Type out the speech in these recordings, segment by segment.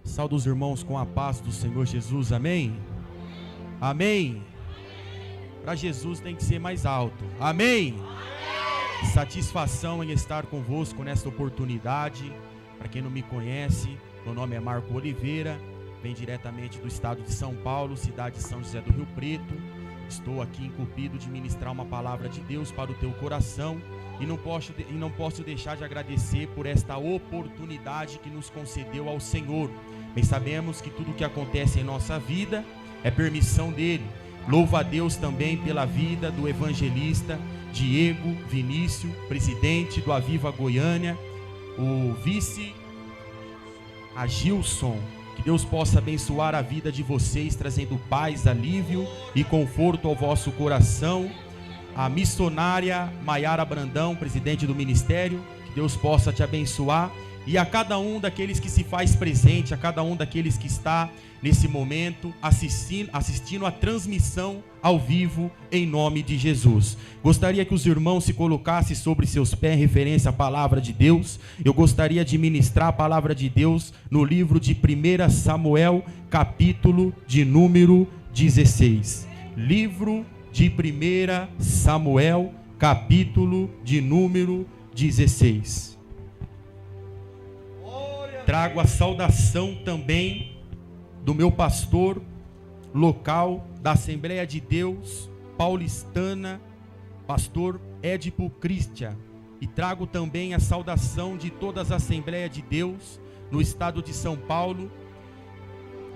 Saúde os irmãos com a paz do Senhor Jesus, amém? Amém. Para Jesus tem que ser mais alto, amém? Satisfação em estar convosco nesta oportunidade. Para quem não me conhece, meu nome é Marco Oliveira, venho diretamente do estado de São Paulo, cidade de São José do Rio Preto. Estou aqui incumbido de ministrar uma palavra de Deus para o teu coração e não posso deixar de agradecer por esta oportunidade que nos concedeu ao Senhor. Bem sabemos que tudo o que acontece em nossa vida é permissão dele. Louvo a Deus também pela vida do evangelista Diego Vinícius, presidente do Aviva Goiânia, o vice Agilson. Que Deus possa abençoar a vida de vocês, trazendo paz, alívio e conforto ao vosso coração. A missionária Maiara Brandão, presidente do ministério, que Deus possa te abençoar. E a cada um daqueles que se faz presente, a cada um daqueles que está nesse momento assistindo a transmissão ao vivo, em nome de Jesus. Gostaria que os irmãos se colocassem sobre seus pés em referência à palavra de Deus. Eu gostaria de ministrar a palavra de Deus no livro de 1 Samuel, capítulo de número 16. Livro de 1 Samuel, capítulo de número 16. Trago a saudação também do meu pastor local da Assembleia de Deus Paulistana, pastor Édipo Cristian, e trago também a saudação de todas as Assembleias de Deus no estado de São Paulo,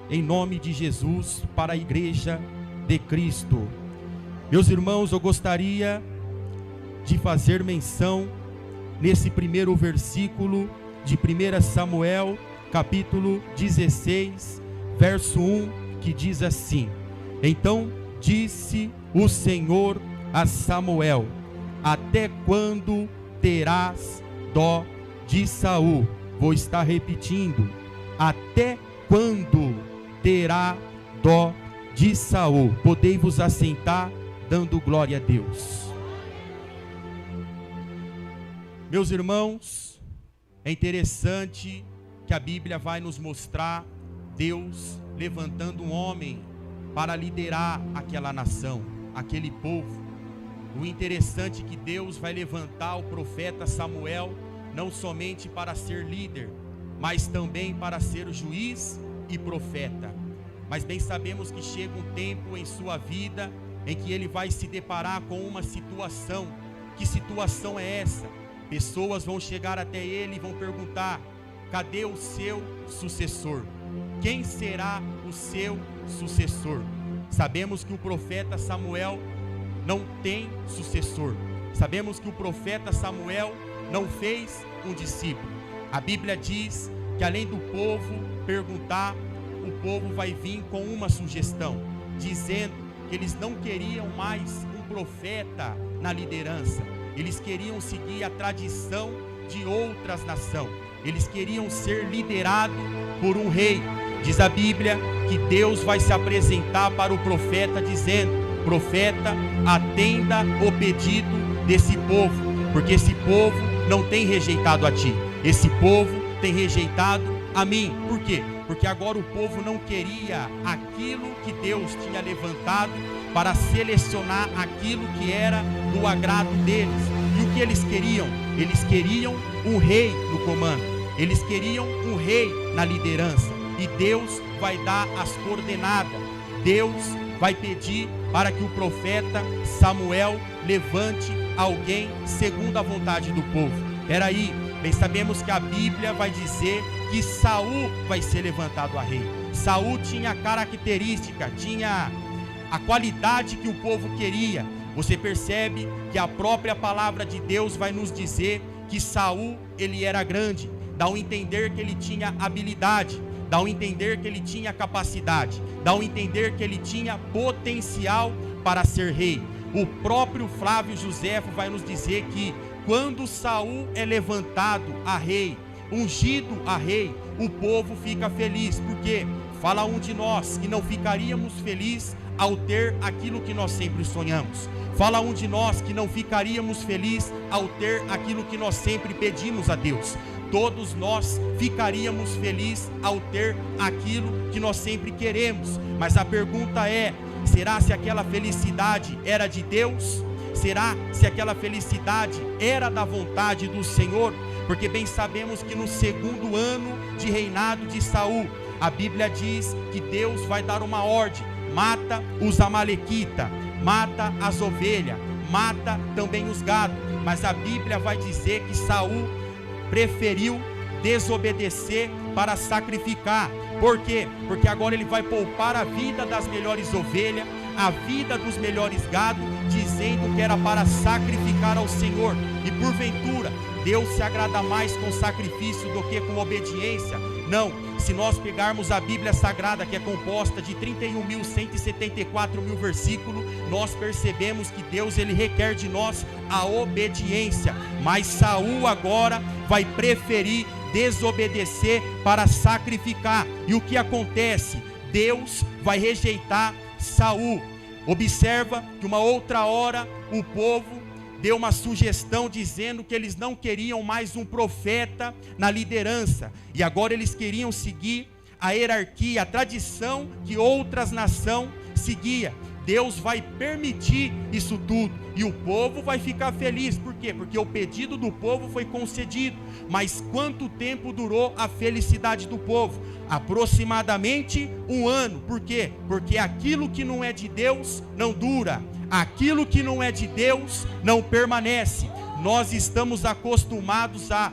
em nome de Jesus, para a Igreja de Cristo. Meus irmãos, eu gostaria de fazer menção nesse primeiro versículo de 1 Samuel, capítulo 16, verso 1, que diz assim: Então disse o Senhor a Samuel: Até quando terás dó de Saul? Vou estar repetindo: Até quando terá dó de Saul? Podei-vos assentar, dando glória a Deus. Meus irmãos, é interessante que a Bíblia vai nos mostrar Deus levantando um homem para liderar aquela nação, aquele povo. O interessante é que Deus vai levantar o profeta Samuel não somente para ser líder, mas também para ser juiz e profeta. Mas bem sabemos que chega um tempo em sua vida em que ele vai se deparar com uma situação. Que situação é essa? Pessoas vão chegar até ele e vão perguntar: cadê o seu sucessor? Quem será o seu sucessor? Sabemos que o profeta Samuel não tem sucessor. Sabemos que o profeta Samuel não fez um discípulo. A Bíblia diz que além do povo perguntar, o povo vai vir com uma sugestão, dizendo que eles não queriam mais um profeta na liderança. Eles queriam seguir a tradição de outras nações. Eles queriam ser liderados por um rei. Diz a Bíblia que Deus vai se apresentar para o profeta dizendo: profeta, atenda o pedido desse povo, porque esse povo não tem rejeitado a ti, esse povo tem rejeitado a mim. Por quê? Porque agora o povo não queria aquilo que Deus tinha levantado para selecionar aquilo que era do agrado deles. E o que eles queriam? Eles queriam um rei no comando, eles queriam um rei na liderança. E Deus vai dar as coordenadas. Deus vai pedir para que o profeta Samuel levante alguém segundo a vontade do povo. Peraí, bem sabemos que a Bíblia vai dizer que Saul vai ser levantado a rei. Saul tinha a característica, tinha a qualidade que o povo queria. Você percebe que a própria palavra de Deus vai nos dizer que Saul, ele era grande, dá um entender que ele tinha habilidade, dá um entender que ele tinha capacidade, dá um entender que ele tinha potencial para ser rei. O próprio Flávio Joséfo vai nos dizer que quando Saul é levantado a rei, ungido a rei, o povo fica feliz. Por quê? Fala um de nós que não ficaríamos felizes ao ter aquilo que nós sempre sonhamos. Fala um de nós que não ficaríamos felizes ao ter aquilo que nós sempre pedimos a Deus. todos nós ficaríamos felizes ao ter aquilo que nós sempre queremos. Mas a pergunta é: será se aquela felicidade era de Deus? Será se aquela felicidade era da vontade do Senhor? Porque bem sabemos que no segundo ano de reinado de Saul, a Bíblia diz que Deus vai dar uma ordem: mata os amalequitas, mata as ovelhas, mata também os gados. Mas a Bíblia vai dizer que Saul preferiu desobedecer para sacrificar. Por quê? Porque agora ele vai poupar a vida das melhores ovelhas, a vida dos melhores gados, dizendo que era para sacrificar ao Senhor. E porventura Deus se agrada mais com sacrifício do que com obediência? Não. Se nós pegarmos a Bíblia Sagrada, que é composta de 31.174 versículos, nós percebemos que Deus, ele requer de nós a obediência. Mas Saul agora vai preferir desobedecer para sacrificar. E o que acontece? Deus vai rejeitar Saul. Observa que uma outra hora o povo deu uma sugestão dizendo que eles não queriam mais um profeta na liderança, e agora eles queriam seguir a hierarquia, a tradição que outras nações seguiam. Deus vai permitir isso tudo, e o povo vai ficar feliz. Por quê? Porque o pedido do povo foi concedido. Mas quanto tempo durou a felicidade do povo? Aproximadamente 1 ano. Por quê? Porque aquilo que não é de Deus não dura, aquilo que não é de Deus não permanece. Nós estamos acostumados a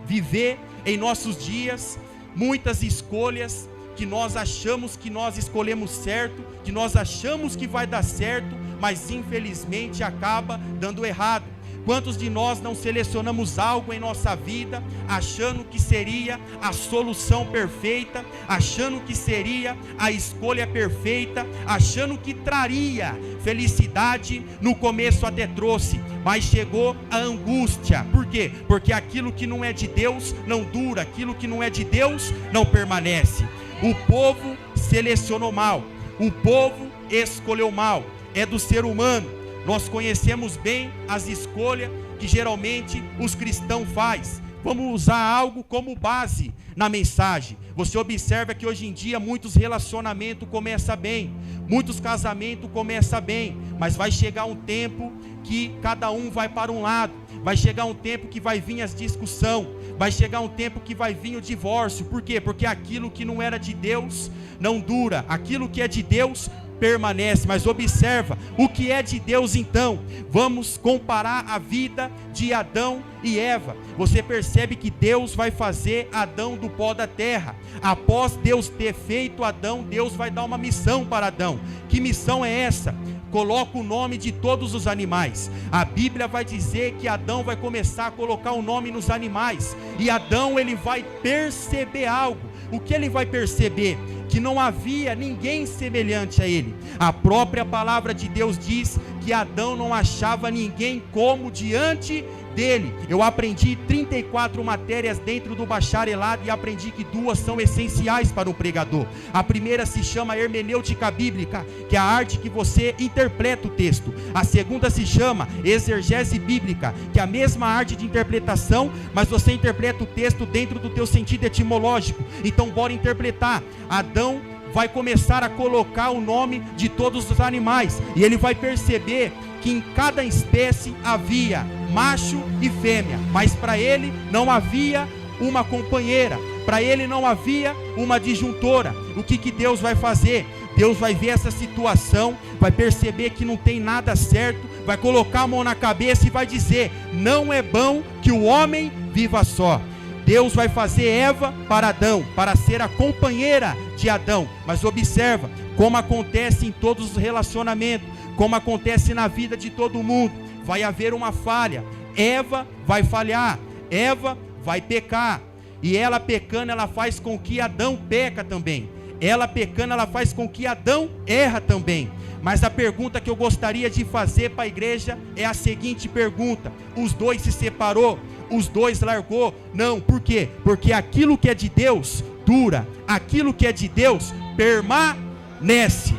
viver em nossos dias muitas escolhas que nós achamos que nós escolhemos certo, que nós achamos que vai dar certo, mas infelizmente acaba dando errado. Quantos de nós não selecionamos algo em nossa vida, achando que seria a solução perfeita, achando que seria a escolha perfeita, achando que traria felicidade? No começo até trouxe, mas chegou a angústia. Por quê? Porque aquilo que não é de Deus não dura, aquilo que não é de Deus não permanece. O povo selecionou mal, o povo escolheu mal, é do ser humano. Nós conhecemos bem as escolhas que geralmente os cristãos fazem. Vamos usar algo como base na mensagem. Você observa que hoje em dia muitos relacionamentos começam bem, muitos casamentos começam bem, mas vai chegar um tempo que cada um vai para um lado. Vai chegar um tempo que vai vir as discussões, vai chegar um tempo que vai vir o divórcio. Por quê? Porque aquilo que não era de Deus não dura, aquilo que é de Deus permanece. Mas observa, o que é de Deus então? Vamos comparar a vida de Adão e Eva. Você percebe que Deus vai fazer Adão do pó da terra. Após Deus ter feito Adão, Deus vai dar uma missão para Adão. Que missão é essa? Coloca o nome de todos os animais. A Bíblia vai dizer que Adão vai começar a colocar o nome nos animais, e Adão, ele vai perceber algo. O que ele vai perceber? Que não havia ninguém semelhante a ele. A própria palavra de Deus diz que Adão não achava ninguém como diante dele. Eu aprendi 34 matérias dentro do bacharelado e aprendi que 2 são essenciais para o pregador. A primeira se chama hermenêutica bíblica, que é a arte que você interpreta o texto. A segunda se chama exegese bíblica, que é a mesma arte de interpretação, mas você interpreta o texto dentro do teu sentido etimológico. Então bora interpretar. Adão vai começar a colocar o nome de todos os animais, e ele vai perceber que em cada espécie havia macho e fêmea, mas para ele não havia uma companheira, para ele não havia uma disjuntora. O que Deus vai fazer? Deus vai ver essa situação, vai perceber que não tem nada certo, vai colocar a mão na cabeça e vai dizer: não é bom que o homem viva só. Deus vai fazer Eva para Adão, para ser a companheira de Adão. Mas observa como acontece em todos os relacionamentos, como acontece na vida de todo mundo. Vai haver uma falha. Eva vai falhar, Eva vai pecar, e ela pecando, ela faz com que Adão peca também. Ela pecando, ela faz com que Adão erra também. Mas a pergunta que eu gostaria de fazer para a igreja é a seguinte pergunta: os dois se separou? Os dois largou? Não. Por quê? Porque aquilo que é de Deus dura, aquilo que é de Deus permanece.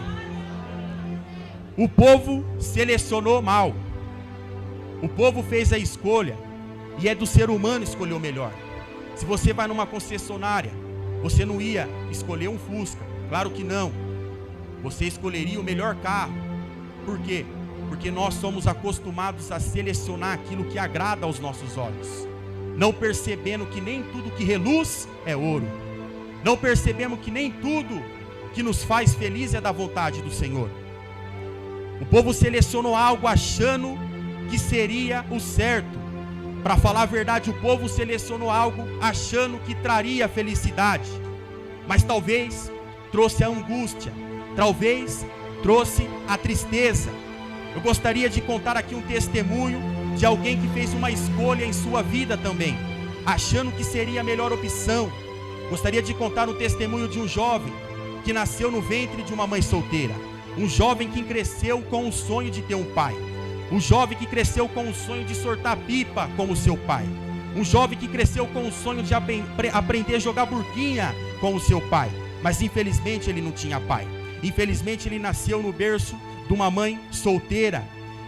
O povo selecionou mal, o povo fez a escolha, e é do ser humano escolher o melhor. Se você vai numa concessionária, você não ia escolher um Fusca, claro que não. Você escolheria o melhor carro. Por quê? Porque nós somos acostumados a selecionar aquilo que agrada aos nossos olhos, não percebendo que nem tudo que reluz é ouro, não percebemos que nem tudo que nos faz feliz é da vontade do Senhor. O povo selecionou algo achando que seria o certo. Para falar a verdade, o povo selecionou algo achando que traria felicidade, mas talvez trouxe a angústia, talvez trouxe a tristeza. Eu gostaria de contar aqui um testemunho de alguém que fez uma escolha em sua vida também, achando que seria a melhor opção. Gostaria de contar um testemunho de um jovem que nasceu no ventre de uma mãe solteira, um jovem que cresceu com o sonho de ter um pai, um jovem que cresceu com o sonho de soltar pipa como seu pai, um jovem que cresceu com o sonho de aprender a jogar burquinha com o seu pai, mas infelizmente ele não tinha pai. Infelizmente ele nasceu no berço de uma mãe solteira,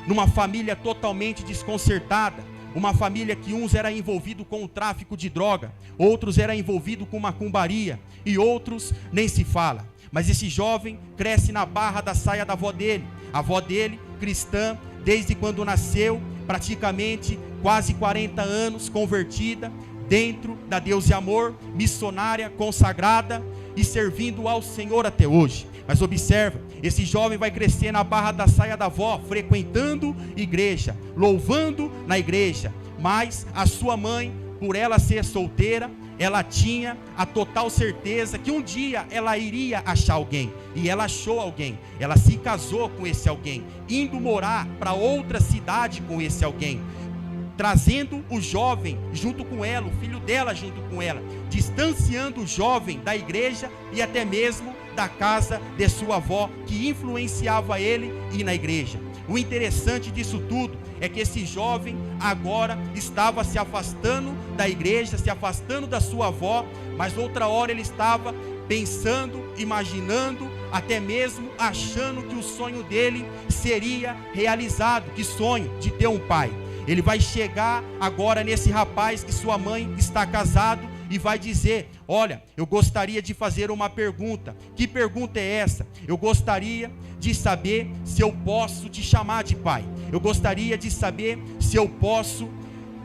numa família totalmente desconcertada, uma família que uns era envolvido com o tráfico de droga, outros era envolvido com macumbaria e outros nem se fala. Mas esse jovem cresce na barra da saia da avó dele, a avó dele cristã desde quando nasceu, praticamente quase 40 anos convertida dentro da Deus e Amor, missionária, consagrada e servindo ao Senhor até hoje. Mas observa, esse jovem vai crescer na barra da saia da avó, frequentando igreja, louvando na igreja, mas a sua mãe, por ela ser solteira, ela tinha a total certeza que um dia ela iria achar alguém, e ela achou alguém. Ela se casou com esse alguém, indo morar para outra cidade com esse alguém, trazendo o jovem junto com ela, o filho dela junto com ela, distanciando o jovem da igreja e até mesmo da casa de sua avó, que influenciava ele ir na igreja. O interessante disso tudo é que esse jovem agora estava se afastando da igreja, se afastando da sua avó, mas outra hora ele estava pensando, imaginando, até mesmo achando que o sonho dele seria realizado. Que sonho? De ter um pai. Ele vai chegar agora nesse rapaz que sua mãe está casado e vai dizer: olha, eu gostaria de fazer uma pergunta. Que pergunta é essa? Eu gostaria de saber se eu posso te chamar de pai. Eu gostaria de saber se eu posso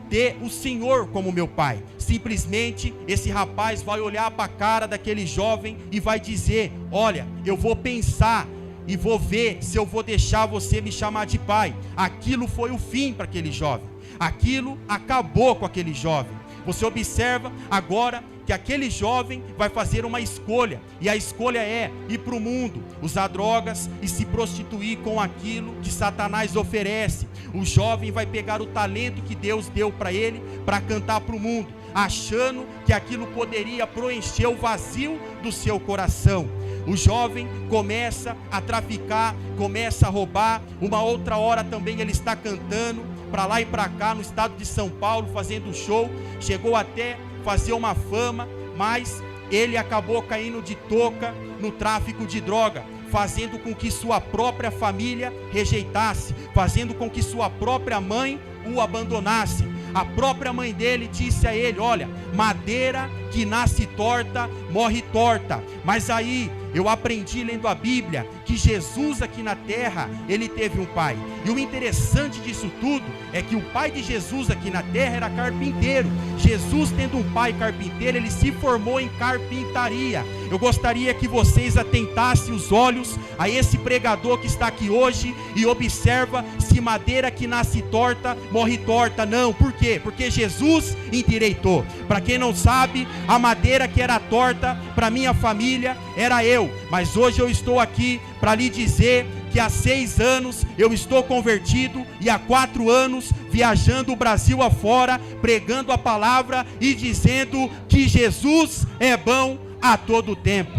ter o Senhor como meu pai. Simplesmente esse rapaz vai olhar para a cara daquele jovem e vai dizer: olha, eu vou pensar e vou ver se eu vou deixar você me chamar de pai. Aquilo foi o fim para aquele jovem, aquilo acabou com aquele jovem. Você observa agora que aquele jovem vai fazer uma escolha, e a escolha é ir para o mundo, usar drogas e se prostituir com aquilo que Satanás oferece. O jovem vai pegar o talento que Deus deu para ele para cantar para o mundo, achando que aquilo poderia preencher o vazio do seu coração. O jovem começa a traficar, começa a roubar. Uma outra hora também ele está cantando para lá e para cá no estado de São Paulo, fazendo show. Chegou até fazer uma fama, mas ele acabou caindo de touca no tráfico de droga, fazendo com que sua própria família rejeitasse, fazendo com que sua própria mãe o abandonasse. A própria mãe dele disse a ele: olha, madeira que nasce torta, morre torta. Mas aí eu aprendi lendo a Bíblia que Jesus aqui na terra, ele teve um pai. E o interessante disso tudo é que o pai de Jesus aqui na terra era carpinteiro. Jesus, tendo um pai carpinteiro, ele se formou em carpintaria. Eu gostaria que vocês atentassem os olhos a esse pregador que está aqui hoje e observa se madeira que nasce torta, morre torta. Não, por quê? Porque Jesus endireitou. Para quem não sabe, a madeira que era torta para minha família era eu, mas hoje eu estou aqui para lhe dizer que há 6 anos eu estou convertido e há 4 anos viajando o Brasil afora, pregando a palavra e dizendo que Jesus é bom a todo tempo.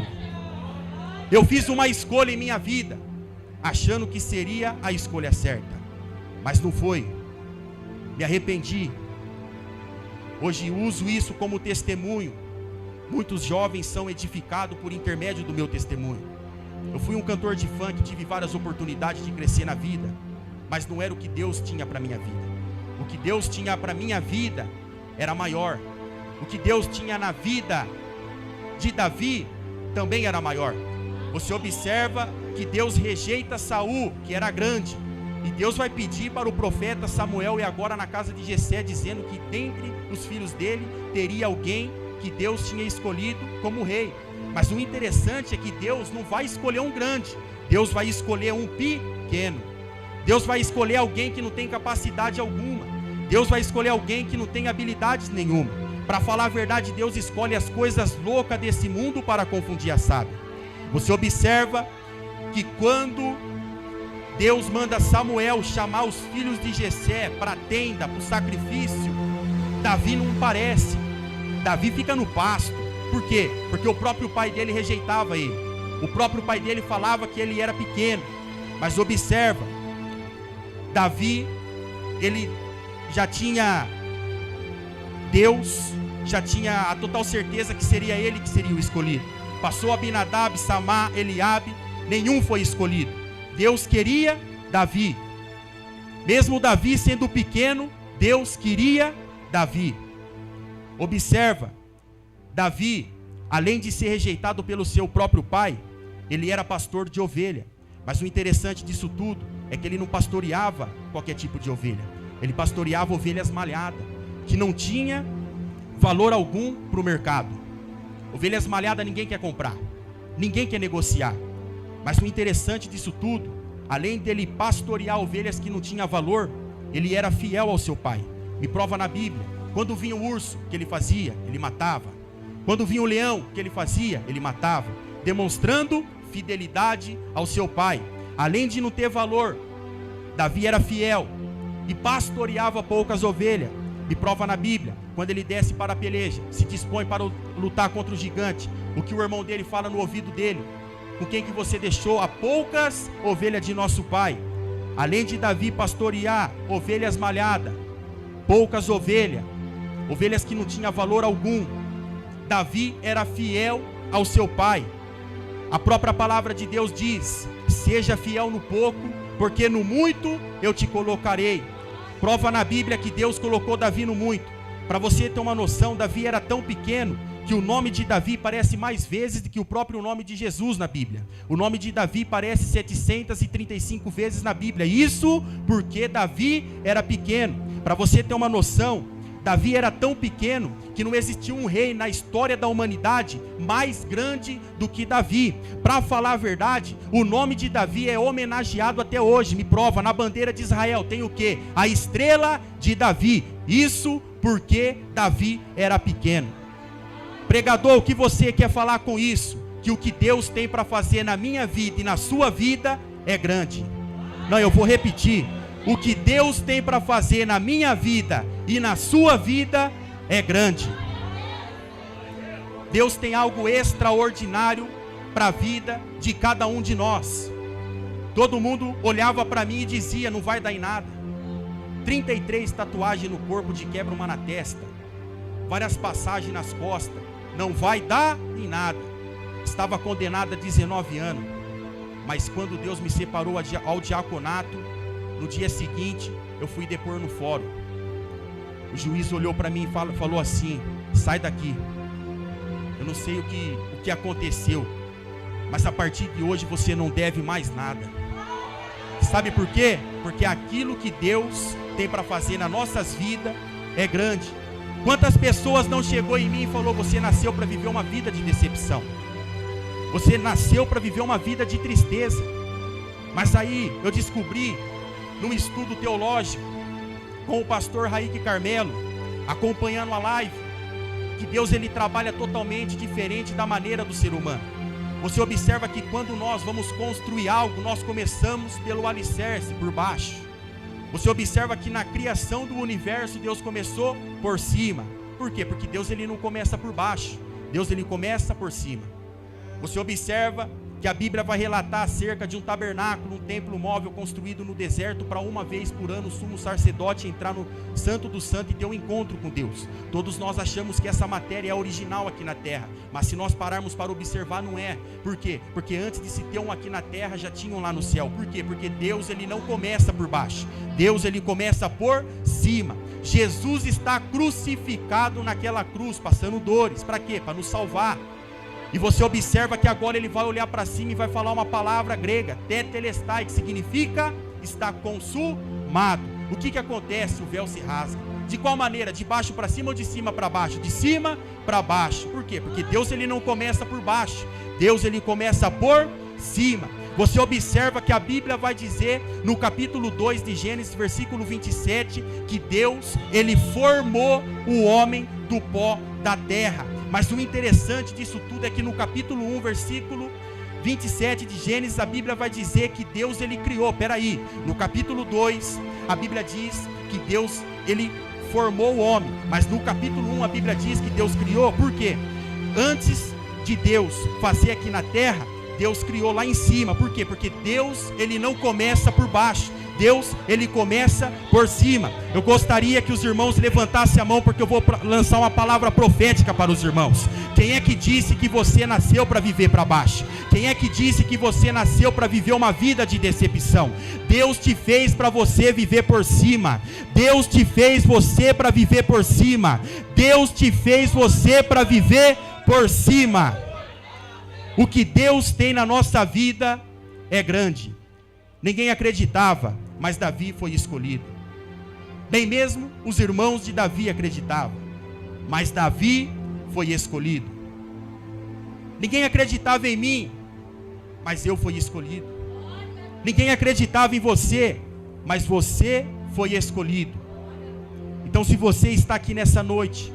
Eu fiz uma escolha em minha vida, achando que seria a escolha certa, mas não foi. Me arrependi. Hoje uso isso como testemunho. Muitos jovens são edificados por intermédio do meu testemunho. Eu fui um cantor de funk, tive várias oportunidades de crescer na vida, mas não era o que Deus tinha para minha vida. O que Deus tinha para minha vida era maior. o que Deus tinha na vida de Davi também era maior. Você observa que Deus rejeita Saul, que era grande, e Deus vai pedir para o profeta Samuel ir agora na casa de Jessé, dizendo que dentre os filhos dele teria alguém que Deus tinha escolhido como rei. Mas o interessante é que Deus não vai escolher um grande, Deus vai escolher um pequeno. Deus vai escolher alguém que não tem capacidade alguma, Deus vai escolher alguém que não tem habilidades nenhuma. Para falar a verdade, Deus escolhe as coisas loucas desse mundo para confundir a sábia. Você observa que quando Deus manda Samuel chamar os filhos de Jessé para a tenda, para o sacrifício, Davi não aparece, Davi fica no pasto. Por quê? Porque o próprio pai dele rejeitava ele, o próprio pai dele falava que ele era pequeno. Mas observa, Davi, ele já tinha Deus, já tinha a total certeza que seria ele que seria o escolhido. Passou Abinadab, Samar, Eliabe, nenhum foi escolhido. Deus queria Davi. Mesmo Davi sendo pequeno, Deus queria Davi. Observa, Davi, além de ser rejeitado pelo seu próprio pai, ele era pastor de ovelha. Mas o interessante disso tudo é que ele não pastoreava qualquer tipo de ovelha. Ele pastoreava ovelhas malhadas, que não tinha valor algum para o mercado. Ovelhas malhadas ninguém quer comprar, ninguém quer negociar. Mas o interessante disso tudo, além dele pastorear ovelhas que não tinham valor, ele era fiel ao seu pai. Me prova na Bíblia, quando vinha o urso, o que ele fazia? Ele matava. Quando vinha o leão, o que ele fazia? Ele matava, demonstrando fidelidade ao seu pai. Além de não ter valor, Davi era fiel e pastoreava poucas ovelhas. Me prova na Bíblia, quando ele desce para a peleja, se dispõe para lutar contra o gigante, o que o irmão dele fala no ouvido dele: com quem que você deixou a poucas ovelhas de nosso pai? Além de Davi pastorear ovelhas malhadas, poucas ovelhas, ovelhas que não tinham valor algum, Davi era fiel ao seu pai. A própria palavra de Deus diz: seja fiel no pouco, porque no muito eu te colocarei. Prova na Bíblia que Deus colocou Davi no muito. Para você ter uma noção, Davi era tão pequeno que o nome de Davi parece mais vezes do que o próprio nome de Jesus na Bíblia. O nome de Davi parece 735 vezes na Bíblia. Isso porque Davi era pequeno. Para você ter uma noção, Davi era tão pequeno que não existia um rei na história da humanidade mais grande do que Davi. Para falar a verdade, o nome de Davi é homenageado até hoje. Me prova, na bandeira de Israel tem o quê? A estrela de Davi. Isso porque Davi era pequeno. Pregador, o que você quer falar com isso? Que o que Deus tem para fazer na minha vida e na sua vida é grande. Não, eu vou repetir. O que Deus tem para fazer na minha vida e na sua vida é grande. Deus tem algo extraordinário para a vida de cada um de nós. Todo mundo olhava para mim e dizia: não vai dar em nada. 33 tatuagens no corpo, de quebra uma na testa, várias passagens nas costas, não vai dar em nada. Estava condenado a 19 anos. Mas quando Deus me separou ao diaconato, no dia seguinte eu fui depor no fórum. O juiz olhou para mim e falou assim: sai daqui. Eu não sei o que aconteceu, mas a partir de hoje você não deve mais nada. Sabe por quê? Porque aquilo que Deus tem para fazer nas nossas vidas é grande. Quantas pessoas não chegou em mim e falou: você nasceu para viver uma vida de decepção, você nasceu para viver uma vida de tristeza. Mas aí eu descobri, num estudo teológico com o pastor Raik Carmelo, acompanhando a live, que Deus ele trabalha totalmente diferente da maneira do ser humano. Você observa que quando nós vamos construir algo, nós começamos pelo alicerce, por baixo. Você observa que na criação do universo Deus começou por cima. Por quê? Porque Deus ele não começa por baixo, Deus ele começa por cima. Você observa que a Bíblia vai relatar acerca de um tabernáculo, um templo móvel construído no deserto para uma vez por ano o sumo sacerdote entrar no Santo do Santo e ter um encontro com Deus. Todos nós achamos que essa matéria é original aqui na terra, mas se nós pararmos para observar, não é. Por quê? Porque antes de se ter um aqui na terra, já tinham lá no céu. Por quê? Porque Deus, ele não começa por baixo. Deus, ele começa por cima. Jesus está crucificado naquela cruz, passando dores. Para quê? Para nos salvar. E você observa que agora ele vai olhar para cima e vai falar uma palavra grega, tetelestai, que significa está consumado. O que acontece? O véu se rasga. De qual maneira? De baixo para cima ou de cima para baixo? De cima para baixo. Por quê? Porque Deus, ele não começa por baixo. Deus, ele começa por cima. Você observa que a Bíblia vai dizer no capítulo 2 de Gênesis, versículo 27, que Deus, ele formou o homem do pó da terra. Mas o interessante disso tudo é que no capítulo 1, versículo 27 de Gênesis, a Bíblia vai dizer que Deus, ele criou. Peraí, no capítulo 2, a Bíblia diz que Deus, ele formou o homem. Mas no capítulo 1, a Bíblia diz que Deus criou. Por quê? Antes de Deus fazer aqui na terra, Deus criou lá em cima. Por quê? Porque Deus, ele não começa por baixo. Deus, ele começa por cima. Eu gostaria que os irmãos levantassem a mão, porque eu vou lançar uma palavra profética para os irmãos. Quem é que disse que você nasceu para viver para baixo? Quem é que disse que você nasceu para viver uma vida de decepção? Deus te fez para você viver por cima. Deus te fez você para viver por cima. Deus te fez você para viver por cima. O que Deus tem na nossa vida é grande. Ninguém acreditava, mas Davi foi escolhido. Nem mesmo os irmãos de Davi acreditavam, mas Davi foi escolhido. Ninguém acreditava em mim, mas eu fui escolhido. Ninguém acreditava em você, mas você foi escolhido. Então, se você está aqui nessa noite,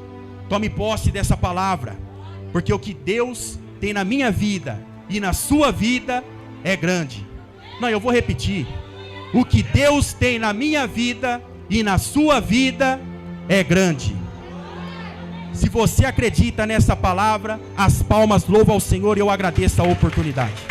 tome posse dessa palavra, porque o que Deus tem na minha vida e na sua vida é grande. Não, eu vou repetir. O que Deus tem na minha vida e na sua vida é grande. Se você acredita nessa palavra, as palmas louvam ao Senhor e eu agradeço a oportunidade.